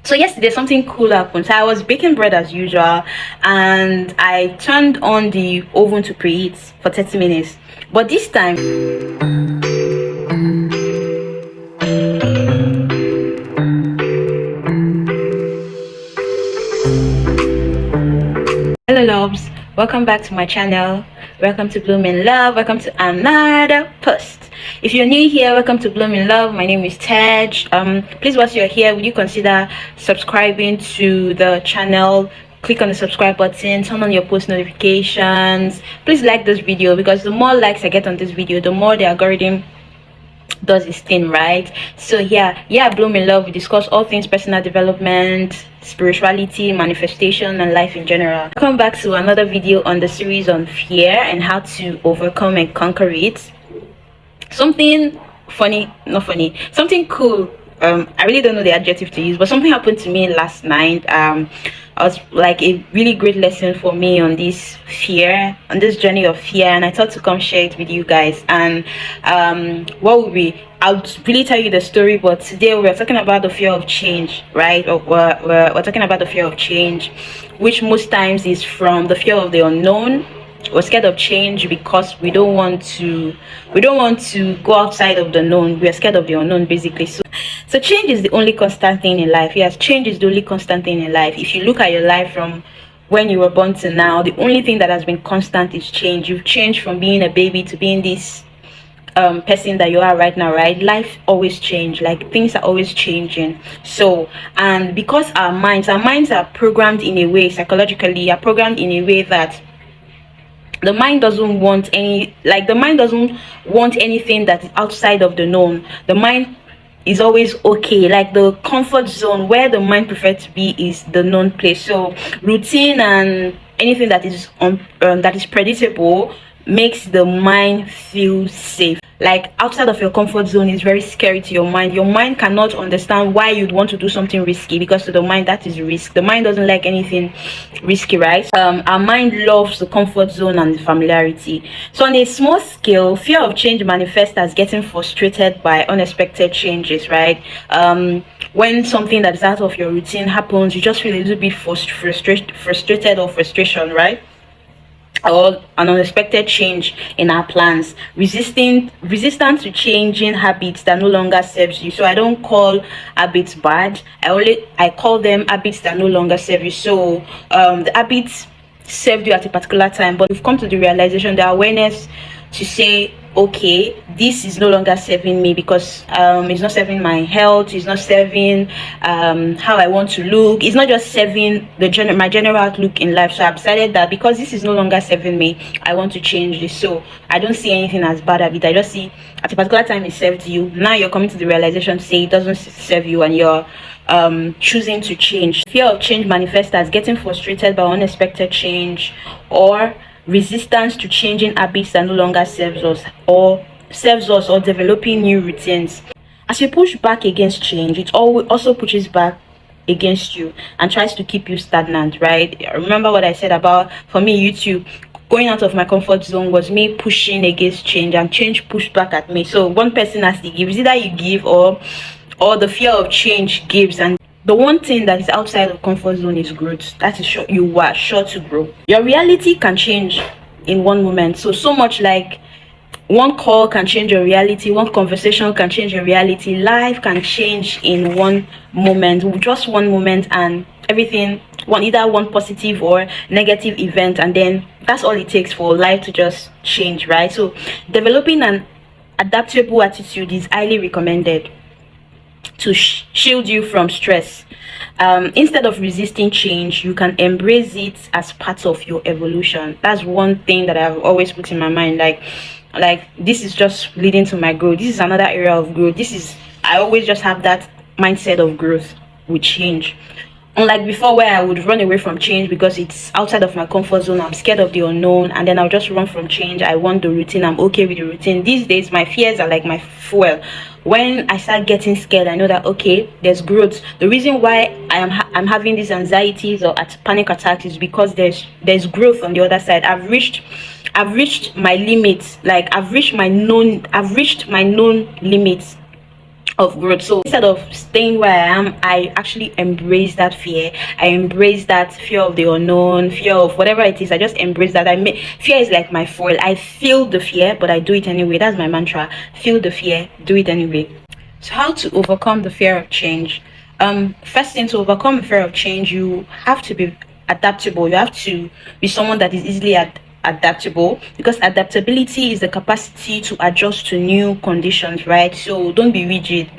So yesterday something cool happened. So I was baking bread as usual, and I turned on the oven to preheat for 30 minutes. But this time, hello loves, welcome back to my channel. Welcome to Bloom in Love. Welcome to another post. If you're new here, welcome to Bloom in Love. My name is Tej. Please, once you're here, would you consider subscribing to the channel? Click on the subscribe button, turn on your post notifications. Please like this video, because the more likes I get on this video, the more the algorithm does its thing, right? So Bloom in Love, we discuss all things personal development, spirituality, manifestation, and life in general. Come back to another video on the series on fear and how to overcome and conquer it. Something funny, not funny, something cool. I really don't know the adjective to use, but something happened to me last night. I was like a really great lesson for me on this fear, on this journey of fear, and I thought to come share it with you guys. And what would we? I'll really tell you the story, but today we're talking about the fear of change, right? Or we're talking about the fear of change, which most times is from the fear of the unknown. We're scared of change because we don't want to go outside of the known. We're scared of the unknown, basically. So change is the only constant thing in life. Yes, change is the only constant thing in life. If you look at your life from when you were born to now, the only thing that has been constant is change. You've changed from being a baby to being this person that you are right now, right? Life always change, like things are always changing. So, and because our minds are programmed in a way, psychologically are programmed in a way that the mind doesn't want anything that is outside of the known. The mind is always okay, like the comfort zone where the mind prefers to be is the known place. So routine and anything that is that is predictable makes the mind feel safe. Like outside of your comfort zone is very scary to your mind. Your mind cannot understand why you'd want to do something risky, because to the mind that is risk. The mind doesn't like anything risky, right? Our mind loves the comfort zone and the familiarity. So on a small scale, fear of change manifests as getting frustrated by unexpected changes, right? When something that is out of your routine happens, you just feel a little bit frustrated or frustration, right? Or an unexpected change in our plans, resistance to changing habits that no longer serves you. So I don't call habits bad, I call them habits that no longer serve you. So the habits served you at a particular time, but you've come to the realization, the awareness to say, okay, this is no longer serving me, because it's not serving my health, it's not serving how I want to look, it's not just serving my general outlook in life. So I've decided that because this is no longer serving me, I want to change this. So I don't see anything as bad at it. I just see at a particular time it served you. Now you're coming to the realization to say it doesn't serve you, and you're choosing to change. Fear of change manifests as getting frustrated by unexpected change, or resistance to changing habits that no longer serves us, or developing new routines. As you push back against change, it also pushes back against you and tries to keep you stagnant, right? Remember what I said about, for me, YouTube, going out of my comfort zone was me pushing against change, and change pushed back at me. So one person has to give. It's either you give or the fear of change gives. And the one thing that is outside of comfort zone is growth. That is sure, you are sure to grow. Your reality can change in one moment. So much like one call can change your reality, one conversation can change your reality. Life can change in one moment, just one moment, and everything, either one positive or negative event, and then that's all it takes for life to just change, right? So developing an adaptable attitude is highly recommended to shield you from stress. Instead of resisting change, you can embrace it as part of your evolution. That's one thing that I've always put in my mind, like this is just leading to my growth. This is another area of growth. I always just have that mindset of growth with change. Unlike before, where I would run away from change because it's outside of my comfort zone, I'm scared of the unknown, and then I'll just run from change. I want the routine, I'm okay with the routine. These days my fears are like my fuel. When I start getting scared, I know that okay, there's growth. The reason why I'm having these anxieties or panic attacks is because there's growth on the other side. I've reached my limits. Like I've reached my known limits of growth. So instead of staying where I am, I actually embrace that fear. I embrace that fear of the unknown, fear of whatever it is. I just embrace that. Fear is like my foil. I feel the fear, but I do it anyway. That's my mantra. Feel the fear, do it anyway. So how to overcome the fear of change? First thing, to overcome the fear of change, you have to be adaptable. You have to be someone that is easily adaptable, because adaptability is the capacity to adjust to new conditions, right? So don't be rigid,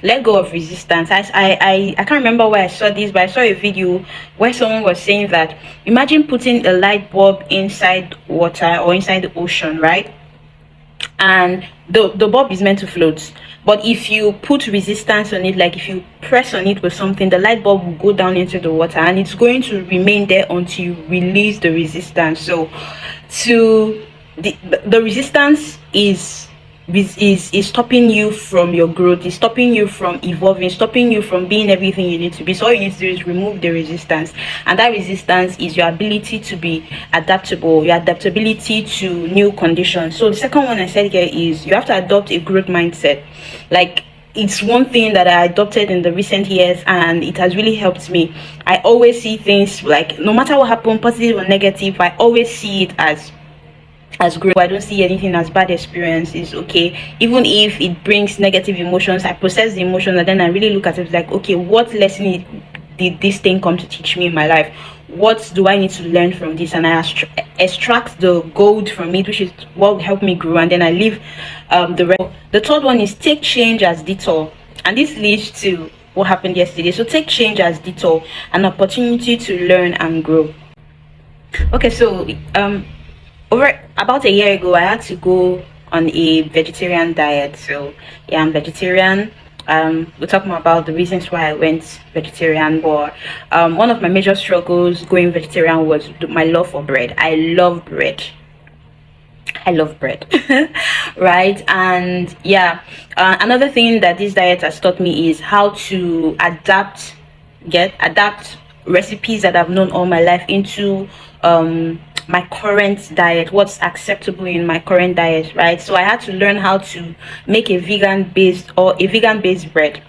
let go of resistance. I can't remember where I saw this, but I saw a video where someone was saying that imagine putting a light bulb inside water or inside the ocean, right? And the bulb is meant to float, but if you put resistance on it, like if you press on it with something, the light bulb will go down into the water and it's going to remain there until you release the resistance. So the resistance is stopping you from your growth, is stopping you from evolving, stopping you from being everything you need to be. So all you need to do is remove the resistance, and that resistance is your ability to be adaptable, your adaptability to new conditions. So the second one I said here is you have to adopt a growth mindset. Like, it's one thing that I adopted in the recent years and it has really helped me. I always see things like, no matter what happens, positive or negative, I always see it as growth. I don't see anything as bad experience. Is okay, even if it brings negative emotions, I process the emotions and then I really look at it like, okay, what lesson did this thing come to teach me in my life? What do I need to learn from this? And I extract the gold from it, which is what will help me grow, and then I leave the rest. The third one is take change as detour, and this leads to what happened yesterday. So take change as detour, an opportunity to learn and grow. Okay, so over about a year ago, I had to go on a vegetarian diet. So yeah, I'm vegetarian. We'll talk more about the reasons why I went vegetarian, but one of my major struggles going vegetarian was my love for bread. I love bread, right? And yeah, another thing that this diet has taught me is how to adapt recipes that I've known all my life into my current diet, what's acceptable in my current diet, right? So I had to learn how to make a vegan based bread.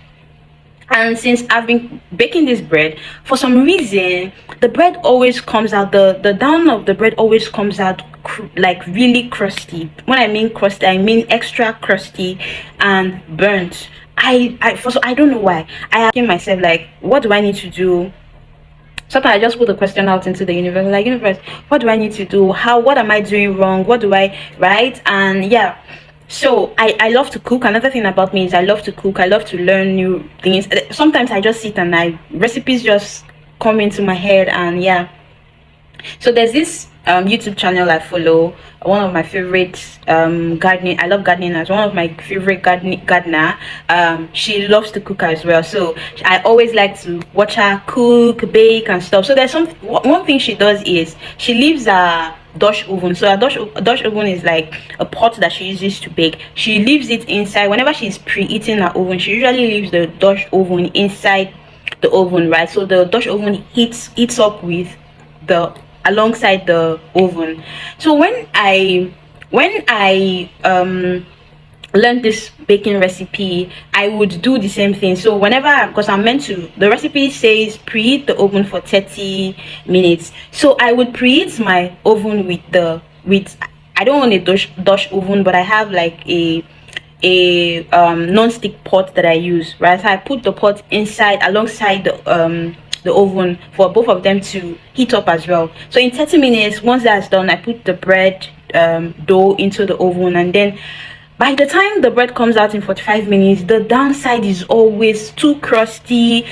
And since I've been baking this bread, for some reason the bread always comes out, the down of the bread always comes out like really crusty. When I mean crusty, I mean extra crusty and burnt. I don't know why. I asked myself, like, what do I need to do? Sometimes I just put the question out into the universe, like, universe, what do I need to do? What am I doing wrong? What do I, right? And yeah, so I love to cook. Another thing about me is I love to cook. I love to learn new things. Sometimes I just sit and recipes just come into my head, and yeah. So there's this YouTube channel I follow, one of my favorite gardening. I love gardening as one of my favorite gardener. She loves to cook as well, so I always like to watch her cook, bake and stuff. So there's one thing she does is she leaves a Dutch oven. So a Dutch oven is like a pot that she uses to bake. She leaves it inside. Whenever she's preheating her oven, she usually leaves the Dutch oven inside the oven, right? So the Dutch oven heats up with alongside the oven. So when I learned this baking recipe, I would do the same thing. So whenever, because I'm meant to, the recipe says preheat the oven for 30 minutes. So I would preheat my oven with I don't want a Dutch oven, but I have like a non-stick pot that I use, right? So I put the pot inside alongside the oven for both of them to heat up as well. So in 30 minutes, once that's done, I put the bread dough into the oven, and then by the time the bread comes out in 45 minutes, the downside is always too crusty,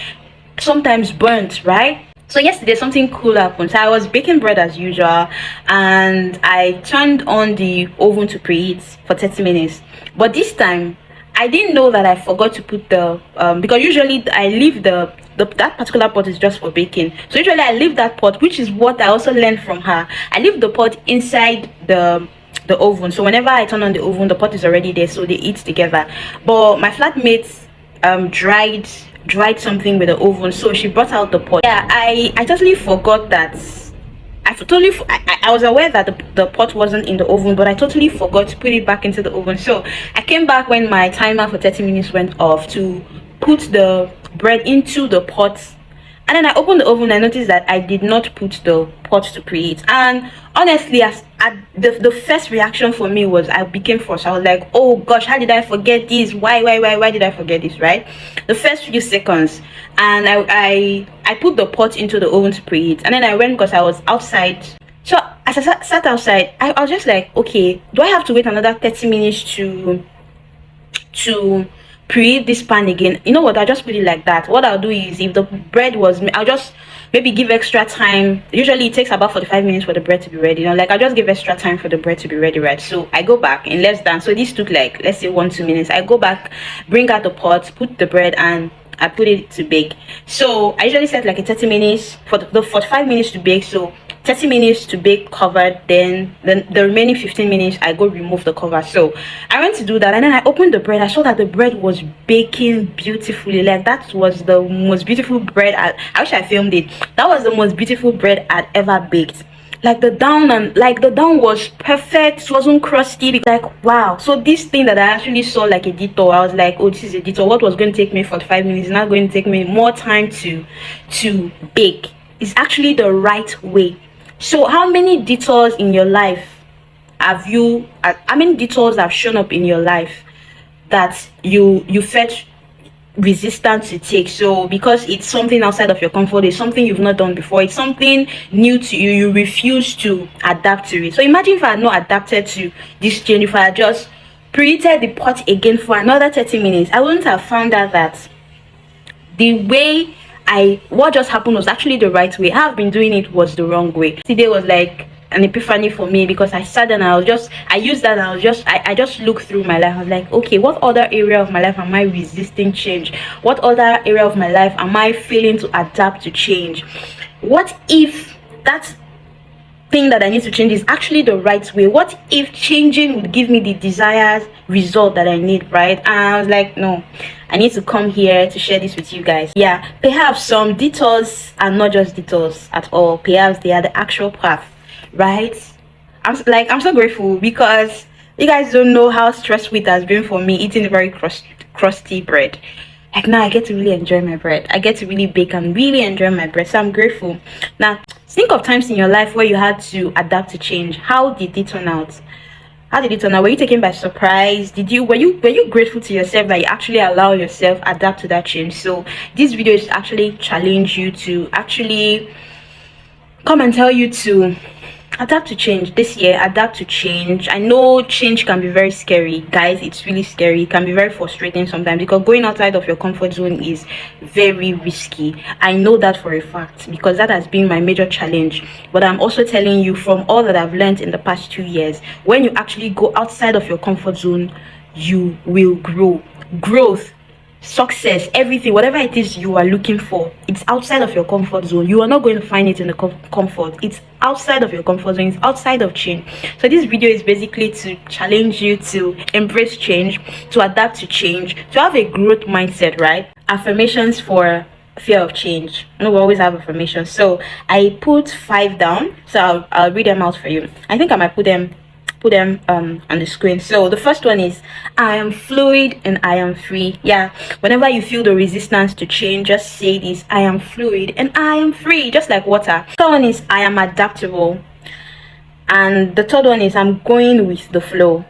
sometimes burnt, right? So yesterday something cool happened. So I was baking bread as usual, and I turned on the oven to preheat for 30 minutes. But this time I didn't know that I forgot to put the because usually I leave that particular pot is just for baking. So usually I leave that pot, which is what I also learned from her. I leave the pot inside the oven, so whenever I turn on the oven, the pot is already there, so they eat together. But my flatmates dried something with the oven, so she brought out the pot. Yeah, I totally forgot that I was aware that the pot wasn't in the oven, but I totally forgot to put it back into the oven. So I came back when my timer for 30 minutes went off to put the bread into the pot, and then I opened the oven. I noticed that I did not put the pot to preheat, and honestly, the first reaction for me was I became forced. I was like, oh gosh, how did I forget this? Why did I forget this? Right, the first few seconds. And I put the pot into the oven to preheat, and then I went because I was outside. So as I sat outside, I was just like, okay, do I have to wait another 30 minutes to preheat this pan again? You know what, I'll just put it like that. What I'll do is, if the bread was, I'll just maybe give extra time. Usually it takes about 45 minutes for the bread to be ready, you know, like I'll just give extra time for the bread to be ready, right? So I go back in less than, so this took like, let's say 1-2 minutes. I go back, bring out the pot, put the bread, and I put it to bake. So I usually set like a 30 minutes for the 45 minutes to bake. So 30 minutes to bake covered, then the remaining 15 minutes I go remove the cover. So I went to do that, and then I opened the bread. I saw that the bread was baking beautifully. Like, that was the most beautiful bread. I wish I filmed it. That was the most beautiful bread I'd ever baked. Like the down was perfect. It wasn't crusty. Like, wow. So this thing that I actually saw like a detour, I was like, oh, this is a detour. What was going to take me 45 minutes is now going to take me more time to bake. It's actually the right way. So how many detours in your life have you, how many detours have shown up in your life that you felt resistant to take? So because it's something outside of your comfort, it's something you've not done before, it's something new to you, you refuse to adapt to it. So imagine if I had not adapted to this change, if I had just preheated the pot again for another 30 minutes, I wouldn't have found out that the way what just happened was actually the right way. How I've been doing it was the wrong way. Today was like an epiphany for me, because I sat and I just looked through my life. I was like, okay, what other area of my life am I resisting change? What other area of my life am I failing to adapt to change? What if that thing that I need to change is actually the right way? What if changing would give me the desired result that I need, right? And I was like, no, I need to come here to share this with you guys. Yeah, perhaps some detours are not just detours at all. Perhaps they are the actual path, right? I'm so grateful, because you guys don't know how stressful it has been for me eating very crusty bread. Like, now I get to really enjoy my bread. I get to really bake and really enjoy my bread. So I'm grateful. Now, think of times in your life where you had to adapt to change. How did it turn out? How did it turn out? Were you taken by surprise? Were you grateful to yourself that you actually allow yourself adapt to that change? So this video is actually challenge you to actually come and tell you to adapt to change this year. Adapt to change. I know change can be very scary, guys. It's really scary. It can be very frustrating sometimes, because going outside of your comfort zone is very risky. I know that for a fact, because that has been my major challenge. But I'm also telling you, from all that I've learned in the past 2 years, when you actually go outside of your comfort zone, you will grow. Growth, success, everything, whatever it is you are looking for, it's outside of your comfort zone. You are not going to find it in the comfort. It's outside of your comfort zone. It's outside of change. So this video is basically to challenge you to embrace change, to adapt to change, to have a growth mindset, right? Affirmations for fear of change. No, we always have affirmations. So I put 5 down, so I'll read them out for you. I think I might put them on the screen. So the first one is, I am fluid and I am free. Yeah, whenever you feel the resistance to change, just say this: I am fluid and I am free, just like water. The third one is, I am adaptable. And the third one is, I'm going with the flow.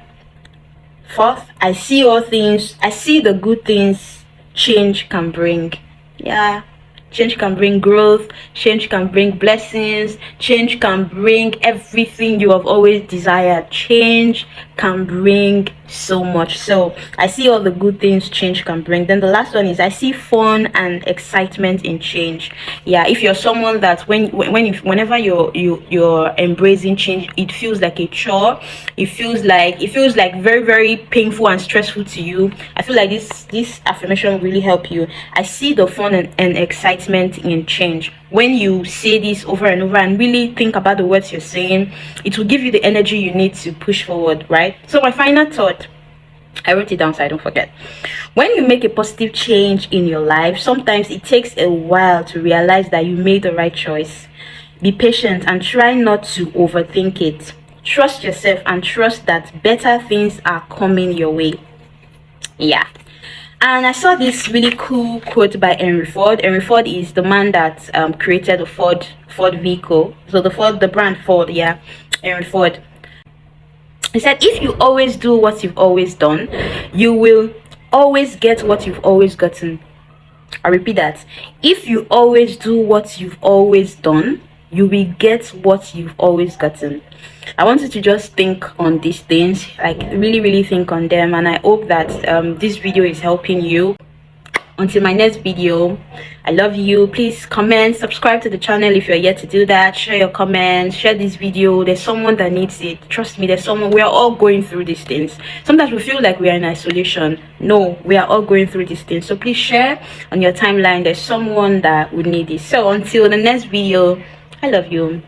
Fourth, I see all things, I see the good things change can bring. Yeah, change can bring growth, change can bring blessings, change can bring everything you have always desired. Change can bring so much. So I see all the good things change can bring. Then the last one is, I see fun and excitement in change. Yeah, if you're someone that whenever you're embracing change, it feels like a chore, it feels like very, very painful and stressful to you, I feel like this affirmation will really help you. I see the fun and excitement in change. When you say this over and over and really think about the words you're saying, it will give you the energy you need to push forward, right? So my final thought, I wrote it down so I don't forget. When you make a positive change in your life, sometimes it takes a while to realize that you made the right choice. Be patient and try not to overthink it. Trust yourself and trust that better things are coming your way. Yeah. And I saw this really cool quote by Henry Ford. Henry Ford is the man that created the Ford vehicle. So the brand Ford, yeah, Henry Ford. He said, if you always do what you've always done, you will always get what you've always gotten. I repeat that. If you always do what you've always done, you will get what you've always gotten. I want you to just think on these things, like really think on them, and I hope that this video is helping you. Until my next video, I love you. Please comment, subscribe to the channel if you're yet to do that. Share your comments, share this video. There's someone that needs it. Trust me, there's someone. We are all going through these things. Sometimes we feel like we are in isolation. No, we are all going through these things. So please share on your timeline. There's someone that would need it. So until the next video, I love you.